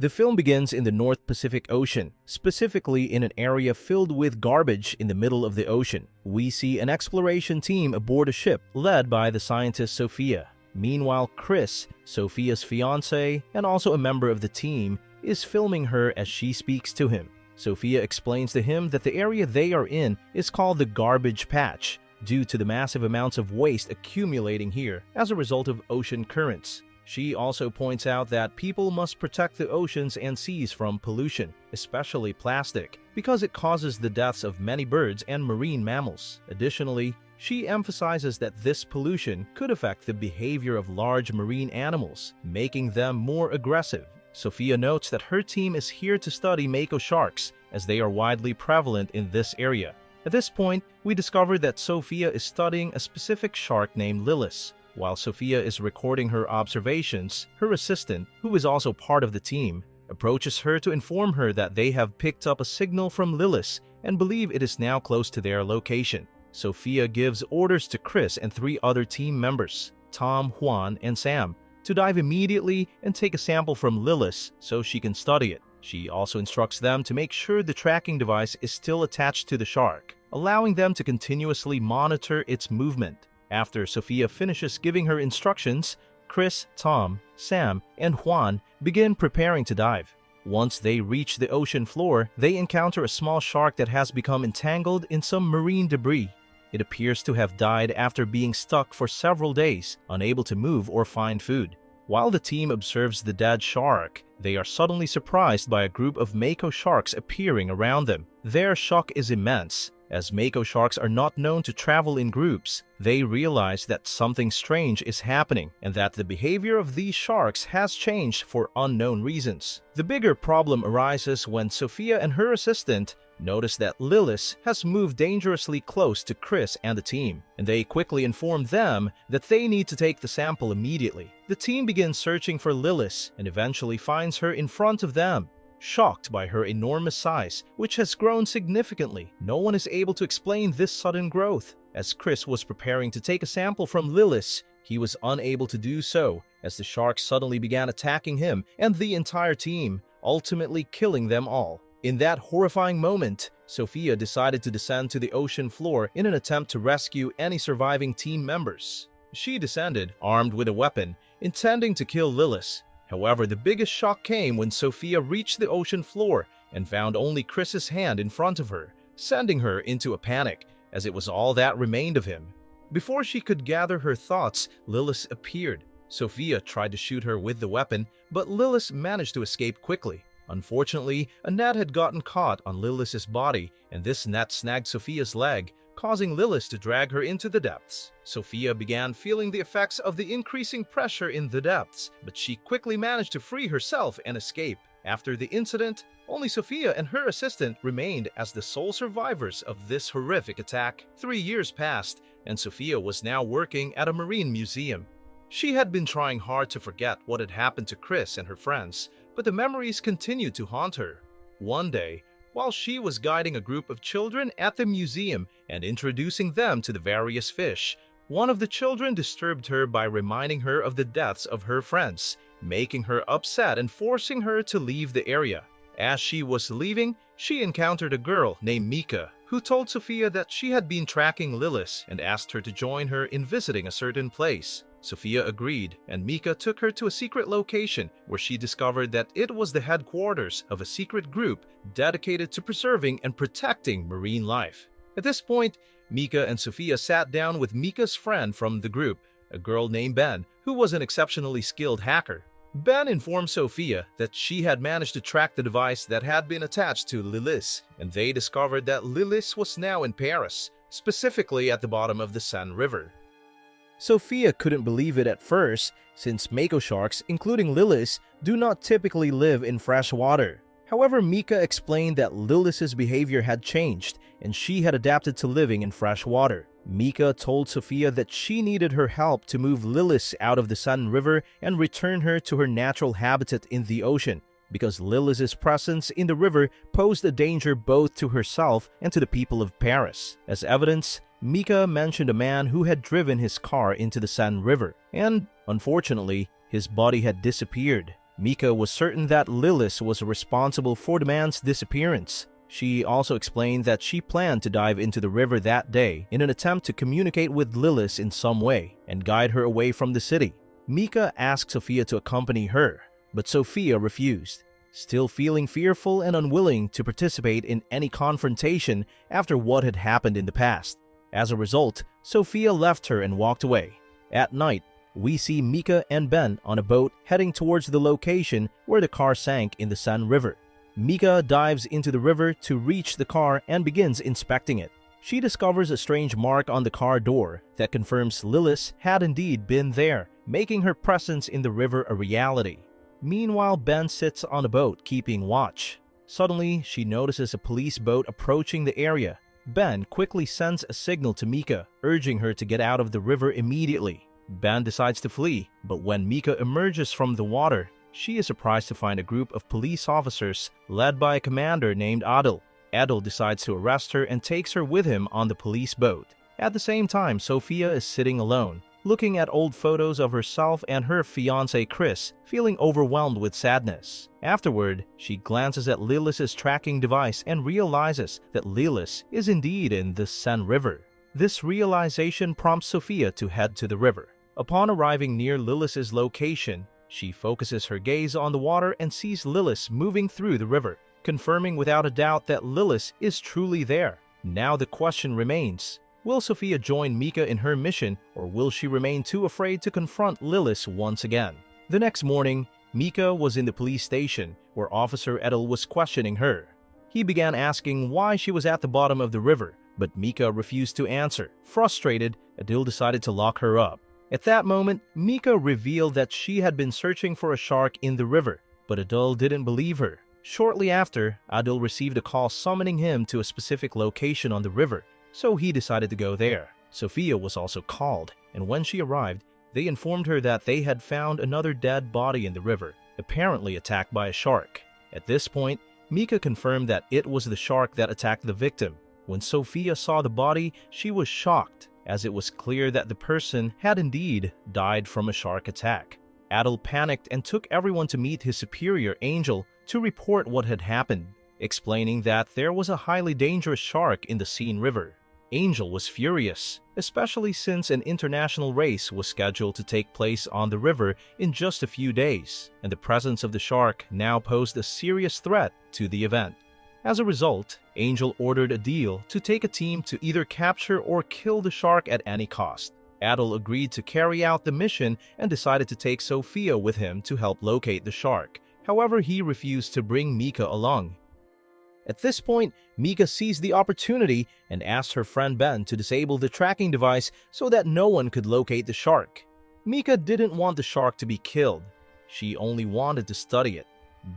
The film begins in the North Pacific Ocean, specifically in an area filled with garbage in the middle of the ocean. We see an exploration team aboard a ship led by the scientist Sophia. Meanwhile, Chris, Sophia's fiancé and also a member of the team, is filming her as she speaks to him. Sophia explains to him that the area they are in is called the garbage patch due to the massive amounts of waste accumulating here as a result of ocean currents. She also points out that people must protect the oceans and seas from pollution, especially plastic, because it causes the deaths of many birds and marine mammals. Additionally, she emphasizes that this pollution could affect the behavior of large marine animals, making them more aggressive. Sophia notes that her team is here to study mako sharks, as they are widely prevalent in this area. At this point, we discover that Sophia is studying a specific shark named Lilith. While Sophia is recording her observations, her assistant, who is also part of the team, approaches her to inform her that they have picked up a signal from Lilith and believe it is now close to their location. Sophia gives orders to Chris and 3 other team members, Tom, Juan, and Sam, to dive immediately and take a sample from Lilith so she can study it. She also instructs them to make sure the tracking device is still attached to the shark, allowing them to continuously monitor its movement. After Sophia finishes giving her instructions, Chris, Tom, Sam, and Juan begin preparing to dive. Once they reach the ocean floor, they encounter a small shark that has become entangled in some marine debris. It appears to have died after being stuck for several days, unable to move or find food. While the team observes the dead shark, they are suddenly surprised by a group of mako sharks appearing around them. Their shock is immense. As mako sharks are not known to travel in groups, they realize that something strange is happening and that the behavior of these sharks has changed for unknown reasons. The bigger problem arises when Sophia and her assistant notice that Lilith has moved dangerously close to Chris and the team, and they quickly inform them that they need to take the sample immediately. The team begins searching for Lilith and eventually finds her in front of them. Shocked by her enormous size, which has grown significantly, no one is able to explain this sudden growth. As Chris was preparing to take a sample from Lilith, he was unable to do so, as the sharks suddenly began attacking him and the entire team, ultimately killing them all. In that horrifying moment, Sophia decided to descend to the ocean floor in an attempt to rescue any surviving team members. She descended, armed with a weapon, intending to kill Lilith. However, the biggest shock came when Sophia reached the ocean floor and found only Chris's hand in front of her, sending her into a panic, as it was all that remained of him. Before she could gather her thoughts, Lilith appeared. Sophia tried to shoot her with the weapon, but Lilith managed to escape quickly. Unfortunately, a net had gotten caught on Lilith's body, and this net snagged Sophia's leg, causing Lilith to drag her into the depths. Sophia began feeling the effects of the increasing pressure in the depths, but she quickly managed to free herself and escape. After the incident, only Sophia and her assistant remained as the sole survivors of this horrific attack. 3 years passed, and Sophia was now working at a marine museum. She had been trying hard to forget what had happened to Chris and her friends, but the memories continued to haunt her. One day, while she was guiding a group of children at the museum and introducing them to the various fish, one of the children disturbed her by reminding her of the deaths of her friends, making her upset and forcing her to leave the area. As she was leaving, she encountered a girl named Mika, who told Sophia that she had been tracking Lilith and asked her to join her in visiting a certain place. Sophia agreed, and Mika took her to a secret location where she discovered that it was the headquarters of a secret group dedicated to preserving and protecting marine life. At this point, Mika and Sophia sat down with Mika's friend from the group, a girl named Ben, who was an exceptionally skilled hacker. Ben informed Sophia that she had managed to track the device that had been attached to Lilith, and they discovered that Lilith was now in Paris, specifically at the bottom of the Seine River. Sophia couldn't believe it at first, since mako sharks, including Lilith, do not typically live in fresh water. However, Mika explained that Lilith's behavior had changed, and she had adapted to living in fresh water. Mika told Sophia that she needed her help to move Lilith out of the Seine River and return her to her natural habitat in the ocean, because Lilith's presence in the river posed a danger both to herself and to the people of Paris. As evidence, Mika mentioned a man who had driven his car into the Seine River, and, unfortunately, his body had disappeared. Mika was certain that Lilith was responsible for the man's disappearance. She also explained that she planned to dive into the river that day in an attempt to communicate with Lilith in some way and guide her away from the city. Mika asked Sophia to accompany her, but Sophia refused, still feeling fearful and unwilling to participate in any confrontation after what had happened in the past. As a result, Sophia left her and walked away. At night, we see Mika and Ben on a boat heading towards the location where the car sank in the San River. Mika dives into the river to reach the car and begins inspecting it. She discovers a strange mark on the car door that confirms Lilith had indeed been there, making her presence in the river a reality. Meanwhile, Ben sits on a boat keeping watch. Suddenly, she notices a police boat approaching the area. Ben quickly sends a signal to Mika, urging her to get out of the river immediately. Ben decides to flee, but when Mika emerges from the water, she is surprised to find a group of police officers led by a commander named Adil. Adil decides to arrest her and takes her with him on the police boat. At the same time, Sophia is sitting alone, looking at old photos of herself and her fiancé Chris, feeling overwhelmed with sadness. Afterward, she glances at Lilith's tracking device and realizes that Lilith is indeed in the San River. This realization prompts Sophia to head to the river. Upon arriving near Lilith's location, she focuses her gaze on the water and sees Lilith moving through the river, confirming without a doubt that Lilith is truly there. Now the question remains, will Sophia join Mika in her mission, or will she remain too afraid to confront Lilith once again? The next morning, Mika was in the police station, where Officer Edel was questioning her. He began asking why she was at the bottom of the river, but Mika refused to answer. Frustrated, Adil decided to lock her up. At that moment, Mika revealed that she had been searching for a shark in the river, but Adil didn't believe her. Shortly after, Adil received a call summoning him to a specific location on the river, so he decided to go there. Sophia was also called, and when she arrived, they informed her that they had found another dead body in the river, apparently attacked by a shark. At this point, Mika confirmed that it was the shark that attacked the victim. When Sophia saw the body, she was shocked, as it was clear that the person had indeed died from a shark attack. Adil panicked and took everyone to meet his superior, Angel, to report what had happened, explaining that there was a highly dangerous shark in the Seine River. Angel was furious, especially since an international race was scheduled to take place on the river in just a few days, and the presence of the shark now posed a serious threat to the event. As a result, Angel ordered Adil to take a team to either capture or kill the shark at any cost. Adil agreed to carry out the mission and decided to take Sophia with him to help locate the shark. However, he refused to bring Mika along. At this point, Mika seized the opportunity and asked her friend Ben to disable the tracking device so that no one could locate the shark. Mika didn't want the shark to be killed. She only wanted to study it.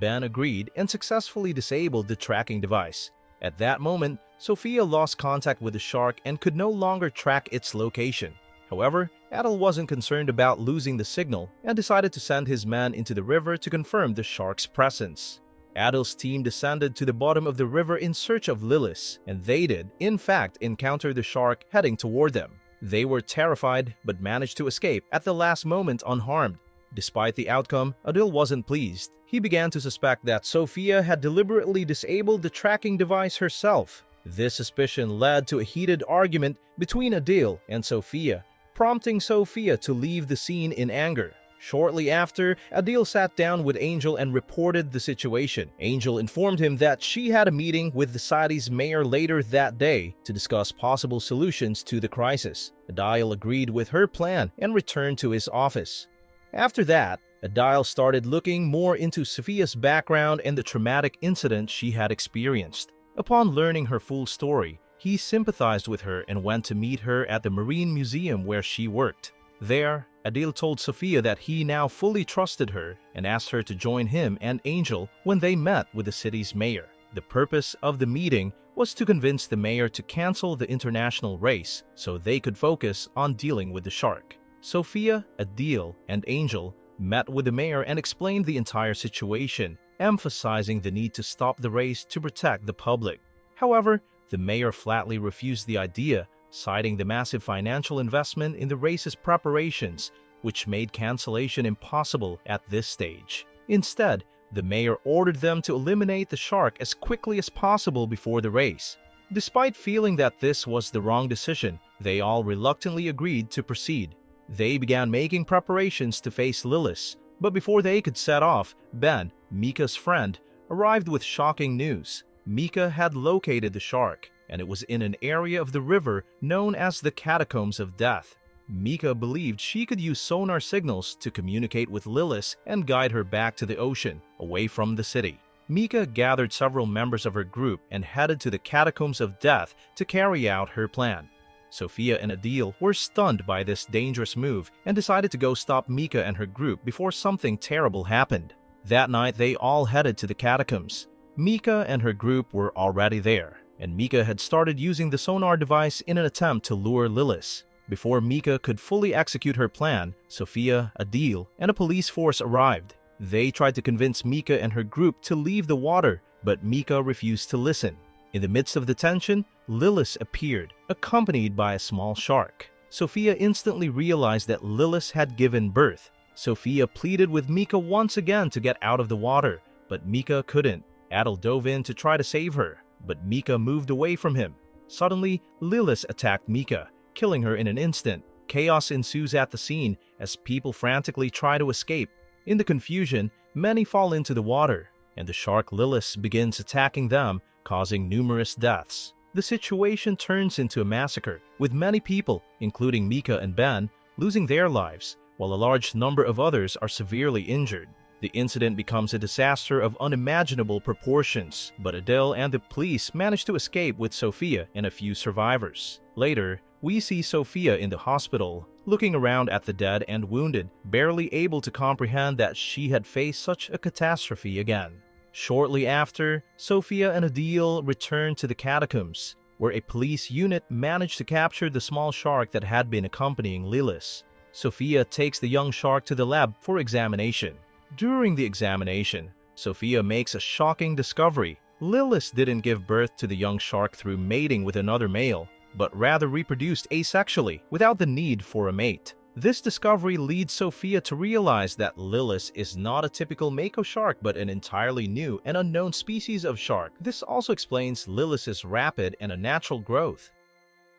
Ben agreed and successfully disabled the tracking device. At that moment, Sophia lost contact with the shark and could no longer track its location. However, Adil wasn't concerned about losing the signal and decided to send his men into the river to confirm the shark's presence. Adil's team descended to the bottom of the river in search of Lilith, and they did, in fact, encounter the shark heading toward them. They were terrified but managed to escape at the last moment unharmed. Despite the outcome, Adil wasn't pleased. He began to suspect that Sophia had deliberately disabled the tracking device herself. This suspicion led to a heated argument between Adil and Sophia, prompting Sophia to leave the scene in anger. Shortly after, Adil sat down with Angel and reported the situation. Angel informed him that she had a meeting with the city's mayor later that day to discuss possible solutions to the crisis. Adil agreed with her plan and returned to his office. After that, Adil started looking more into Sophia's background and the traumatic incident she had experienced. Upon learning her full story, he sympathized with her and went to meet her at the Marine Museum where she worked. There, Adil told Sophia that he now fully trusted her and asked her to join him and Angel when they met with the city's mayor. The purpose of the meeting was to convince the mayor to cancel the international race so they could focus on dealing with the shark. Sophia, Adil, and Angel met with the mayor and explained the entire situation, emphasizing the need to stop the race to protect the public. However, the mayor flatly refused the idea, citing the massive financial investment in the race's preparations, which made cancellation impossible at this stage. Instead, the mayor ordered them to eliminate the shark as quickly as possible before the race. Despite feeling that this was the wrong decision, they all reluctantly agreed to proceed. They began making preparations to face Lilith, but before they could set off, Ben, Mika's friend, arrived with shocking news. Mika had located the shark, and it was in an area of the river known as the catacombs of death. Mika believed she could use sonar signals to communicate with Lilith and guide her back to the ocean, away from the city. Mika gathered several members of her group and headed to the catacombs of death to carry out her plan. Sophia and Adil were stunned by this dangerous move and decided to go stop Mika and her group before something terrible happened. That night, they all headed to the catacombs. Mika and her group were already there, and Mika had started using the sonar device in an attempt to lure Lilith. Before Mika could fully execute her plan, Sophia, Adil, and a police force arrived. They tried to convince Mika and her group to leave the water, but Mika refused to listen. In the midst of the tension, Lilith appeared, accompanied by a small shark. Sophia instantly realized that Lilith had given birth. Sophia pleaded with Mika once again to get out of the water, but Mika couldn't. Adil dove in to try to save her, but Mika moved away from him. Suddenly, Lilith attacked Mika, killing her in an instant. Chaos ensues at the scene as people frantically try to escape. In the confusion, many fall into the water, and the shark Lilith begins attacking them, causing numerous deaths. The situation turns into a massacre, with many people, including Mika and Ben, losing their lives, while a large number of others are severely injured. The incident becomes a disaster of unimaginable proportions, but Adil and the police manage to escape with Sophia and a few survivors. Later, we see Sophia in the hospital, looking around at the dead and wounded, barely able to comprehend that she had faced such a catastrophe again. Shortly after, Sophia and Adil returned to the catacombs, where a police unit managed to capture the small shark that had been accompanying Lilith. Sophia takes the young shark to the lab for examination. During the examination, Sophia makes a shocking discovery. Lilith didn't give birth to the young shark through mating with another male, but rather reproduced asexually without the need for a mate. This discovery leads Sophia to realize that Lilith is not a typical mako shark but an entirely new and unknown species of shark. This also explains Lilith's rapid and unnatural growth.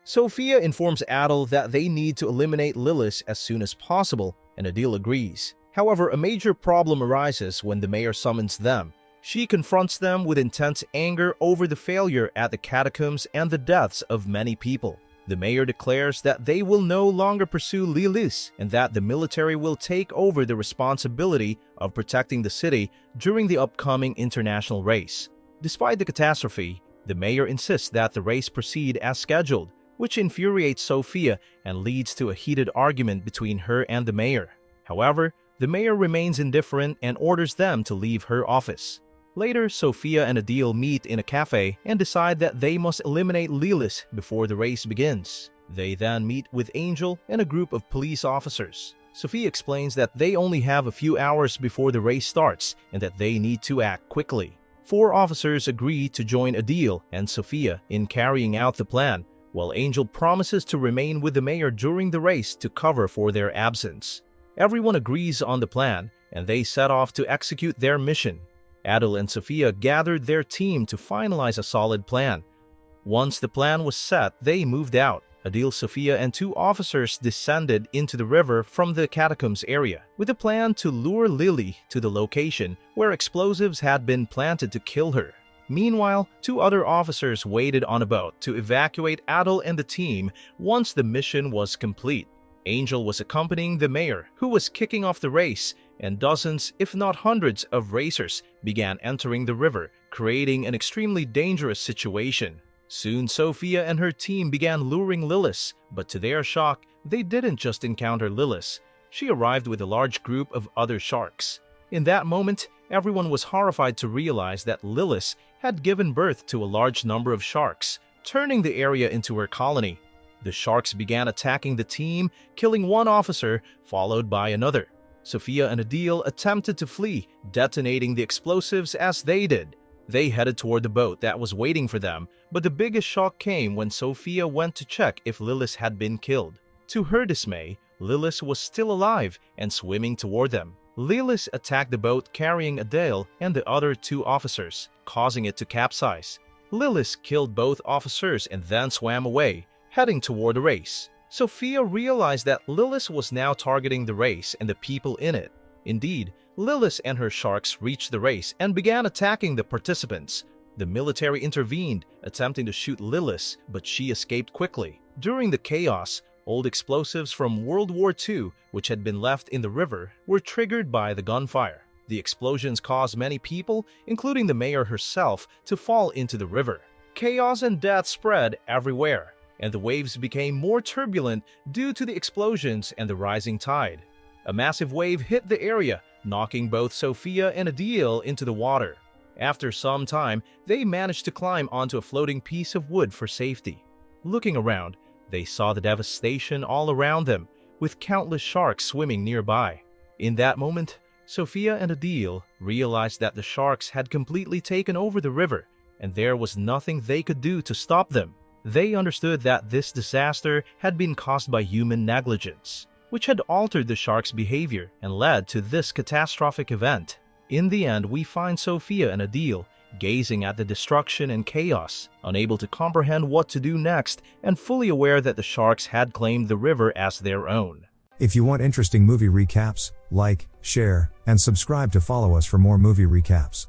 Sophia informs Adil that they need to eliminate Lilith as soon as possible, and Adil agrees. However, a major problem arises when the mayor summons them. She confronts them with intense anger over the failure at the catacombs and the deaths of many people. The mayor declares that they will no longer pursue Lilith and that the military will take over the responsibility of protecting the city during the upcoming international race. Despite the catastrophe, the mayor insists that the race proceed as scheduled, which infuriates Sophia and leads to a heated argument between her and the mayor. However, the mayor remains indifferent and orders them to leave her office. Later, Sophia and Adil meet in a cafe and decide that they must eliminate Lilith before the race begins. They then meet with Angel and a group of police officers. Sophia explains that they only have a few hours before the race starts and that they need to act quickly. 4 officers agree to join Adil and Sophia in carrying out the plan, while Angel promises to remain with the mayor during the race to cover for their absence. Everyone agrees on the plan, and they set off to execute their mission. Adil and Sophia gathered their team to finalize a solid plan. Once the plan was set, they moved out. Adil, Sophia, and 2 officers descended into the river from the catacombs area, with a plan to lure Lily to the location where explosives had been planted to kill her. Meanwhile, 2 other officers waited on a boat to evacuate Adil and the team once the mission was complete. Angel was accompanying the mayor, who was kicking off the race, and dozens, if not hundreds, of racers began entering the river, creating an extremely dangerous situation. Soon, Sophia and her team began luring Lilith, but to their shock, they didn't just encounter Lilith. She arrived with a large group of other sharks. In that moment, everyone was horrified to realize that Lilith had given birth to a large number of sharks, turning the area into her colony. The sharks began attacking the team, killing 1 officer, followed by another. Sophia and Adil attempted to flee, detonating the explosives as they did. They headed toward the boat that was waiting for them, but the biggest shock came when Sophia went to check if Lilith had been killed. To her dismay, Lilith was still alive and swimming toward them. Lilith attacked the boat carrying Adele and the other two officers, causing it to capsize. Lilith killed both officers and then swam away, heading toward the race. Sophia realized that Lilith was now targeting the race and the people in it. Indeed, Lilith and her sharks reached the race and began attacking the participants. The military intervened, attempting to shoot Lilith, but she escaped quickly. During the chaos, old explosives from World War II, which had been left in the river, were triggered by the gunfire. The explosions caused many people, including the mayor herself, to fall into the river. Chaos and death spread everywhere, and the waves became more turbulent due to the explosions and the rising tide. A massive wave hit the area, knocking both Sophia and Adele into the water. After some time, they managed to climb onto a floating piece of wood for safety. Looking around, they saw the devastation all around them, with countless sharks swimming nearby. In that moment, Sophia and Adele realized that the sharks had completely taken over the river, and there was nothing they could do to stop them. They understood that this disaster had been caused by human negligence, which had altered the sharks' behavior and led to this catastrophic event. In the end, we find Sophia and Adele gazing at the destruction and chaos, unable to comprehend what to do next and fully aware that the sharks had claimed the river as their own. If you want interesting movie recaps, like, share, and subscribe to follow us for more movie recaps.